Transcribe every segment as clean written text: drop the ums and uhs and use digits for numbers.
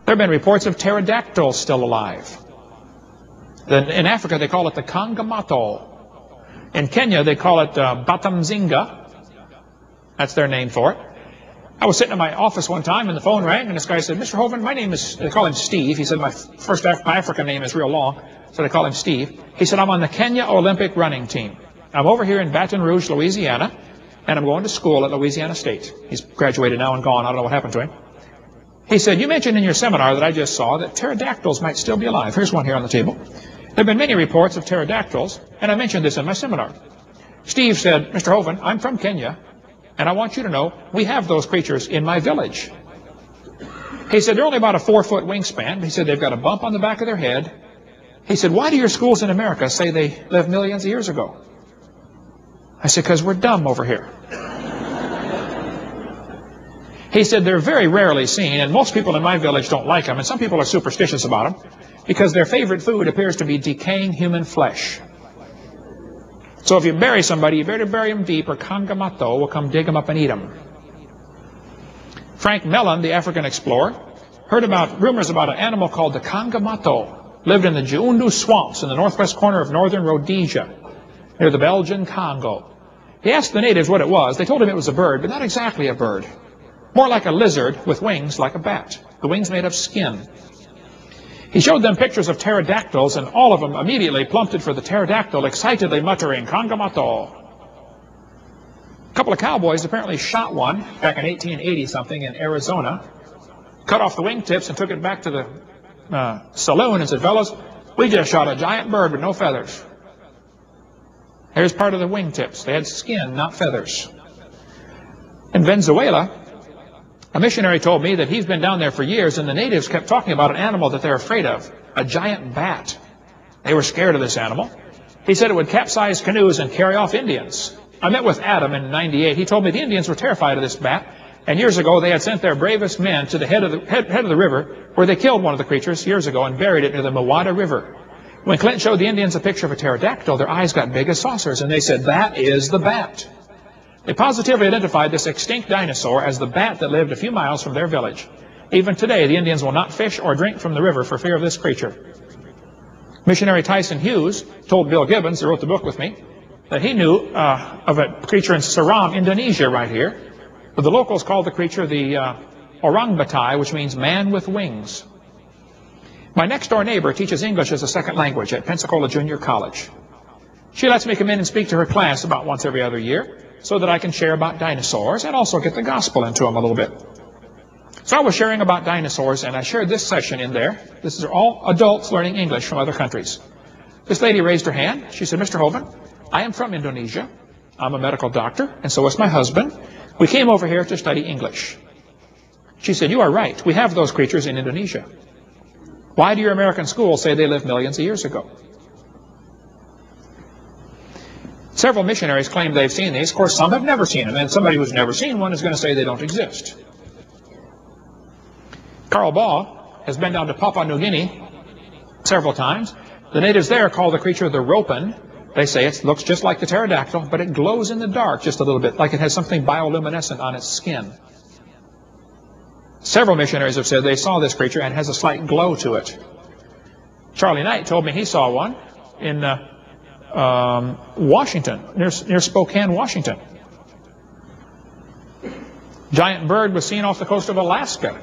There have been reports of pterodactyls still alive. In Africa, they call it the Kongamato. In Kenya, they call it Batamzinga. That's their name for it. I was sitting in my office one time, and the phone rang, and this guy said, Mr. Hovind, my name is, they call him Steve. He said, my African name is real long, so they call him Steve. He said, I'm on the Kenya Olympic running team. I'm over here in Baton Rouge, Louisiana, and I'm going to school at Louisiana State. He's graduated now and gone. I don't know what happened to him. He said, you mentioned in your seminar that I just saw that pterodactyls might still be alive. Here's one here on the table. There have been many reports of pterodactyls, and I mentioned this in my seminar. Steve said, Mr. Hovind, I'm from Kenya, and I want you to know we have those creatures in my village. He said, they're only about a 4-foot wingspan. He said, they've got a bump on the back of their head. He said, why do your schools in America say they lived millions of years ago? I said, because we're dumb over here. He said, they're very rarely seen, and most people in my village don't like them, and some people are superstitious about them, because their favorite food appears to be decaying human flesh. So if you bury somebody, you better bury them deep, or Kongamato will come dig them up and eat them. Frank Mellon, the African explorer, heard about rumors about an animal called the Kongamato, lived in the Jiundu swamps in the northwest corner of northern Rhodesia, near the Belgian Congo. He asked the natives what it was. They told him it was a bird, but not exactly a bird. More like a lizard with wings like a bat. The wings made of skin. He showed them pictures of pterodactyls, and all of them immediately plummeted for the pterodactyl, excitedly muttering, Kongamato. A couple of cowboys apparently shot one back in 1880-something in Arizona, cut off the wingtips and took it back to the saloon and said, fellows, we just shot a giant bird with no feathers. Here's part of the wingtips. They had skin, not feathers. In Venezuela, a missionary told me that he's been down there for years, and the natives kept talking about an animal that they're afraid of, a giant bat. They were scared of this animal. He said it would capsize canoes and carry off Indians. I met with Adam in '98. He told me the Indians were terrified of this bat, and years ago they had sent their bravest men to the head of the river, where they killed one of the creatures years ago and buried it near the Mawada River. When Clinton showed the Indians a picture of a pterodactyl, their eyes got big as saucers, and they said, that is the bat. They positively identified this extinct dinosaur as the bat that lived a few miles from their village. Even today, the Indians will not fish or drink from the river for fear of this creature. Missionary Tyson Hughes told Bill Gibbons, who wrote the book with me, that he knew of a creature in Širom, Indonesia, right here. But the locals called the creature the orang Bati, which means man with wings. My next-door neighbor teaches English as a second language at Pensacola Junior College. She lets me come in and speak to her class about once every other year, so that I can share about dinosaurs and also get the gospel into them a little bit. So I was sharing about dinosaurs, and I shared this session in there. This is all adults learning English from other countries. This lady raised her hand. She said, Mr. Hovind, I am from Indonesia. I'm a medical doctor, and so is my husband. We came over here to study English. She said, you are right. We have those creatures in Indonesia. Why do your American schools say they lived millions of years ago? Several missionaries claim they've seen these. Of course, some have never seen them, and somebody who's never seen one is going to say they don't exist. Carl Baugh has been down to Papua New Guinea several times. The natives there call the creature the Ropen. They say it looks just like the pterodactyl, but it glows in the dark just a little bit, like it has something bioluminescent on its skin. Several missionaries have said they saw this creature and it has a slight glow to it. Charlie Knight told me he saw one in Washington, near Spokane, Washington. Giant bird was seen off the coast of Alaska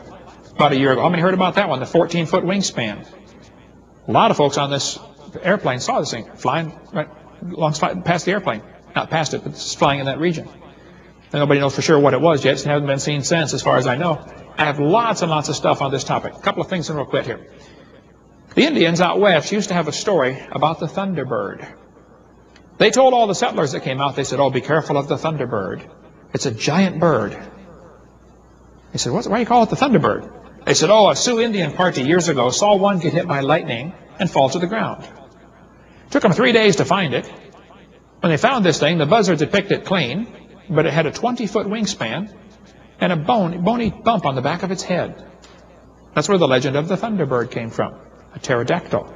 about a year ago. How many heard about that one? The 14-foot wingspan. A lot of folks on this airplane saw this thing flying right past the airplane. Not past it, but it's flying in that region. And nobody knows for sure what it was yet. It hasn't been seen since, as far as I know. I have lots and lots of stuff on this topic. A couple of things in real quick here. The Indians out west used to have a story about the thunderbird. They told all the settlers that came out, they said, oh, be careful of the thunderbird. It's a giant bird. They said, why do you call it the thunderbird? They said, oh, a Sioux Indian party years ago saw one get hit by lightning and fall to the ground. It took them 3 days to find it. When they found this thing, the buzzards had picked it clean, but it had a 20-foot wingspan and a bony bump on the back of its head. That's where the legend of the thunderbird came from, a pterodactyl.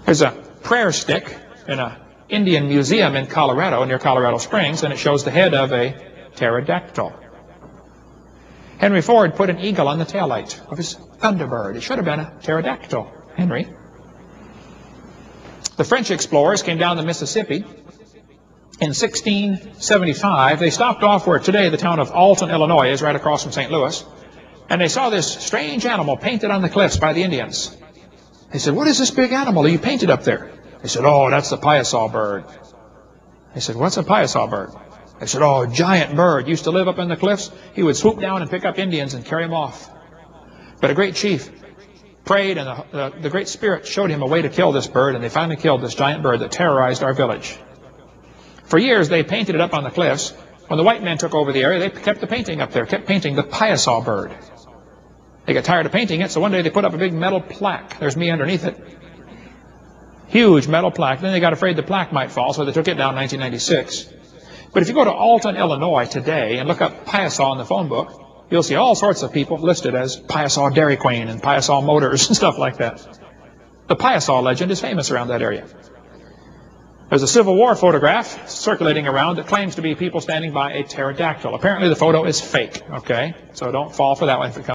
There's a prayer stick in an Indian museum in Colorado, near Colorado Springs, and it shows the head of a pterodactyl. Henry Ford put an eagle on the taillight of his Thunderbird. It should have been a pterodactyl, Henry. The French explorers came down the Mississippi. In 1675, they stopped off where today the town of Alton, Illinois is, right across from St. Louis, and they saw this strange animal painted on the cliffs by the Indians. They said, "What is this big animal that you painted up there?" They said, "Oh, that's the piasaw bird." They said, "What's a piasaw bird?" They said, "Oh, a giant bird. Used to live up in the cliffs. He would swoop down and pick up Indians and carry them off." But a great chief prayed, and the Great Spirit showed him a way to kill this bird, and they finally killed this giant bird that terrorized our village. For years, they painted it up on the cliffs. When the white men took over the area, they kept the painting up there, kept painting the piasaw bird. They got tired of painting it, so one day they put up a big metal plaque. There's me underneath it. Huge metal plaque. Then they got afraid the plaque might fall, so they took it down in 1996. But if you go to Alton, Illinois today and look up piasaw in the phone book, you'll see all sorts of people listed as Piasaw Dairy Queen and Piasaw Motors and stuff like that. The piasaw legend is famous around that area. There's a Civil War photograph circulating around that claims to be people standing by a pterodactyl. Apparently the photo is fake, okay? So don't fall for that one if it comes.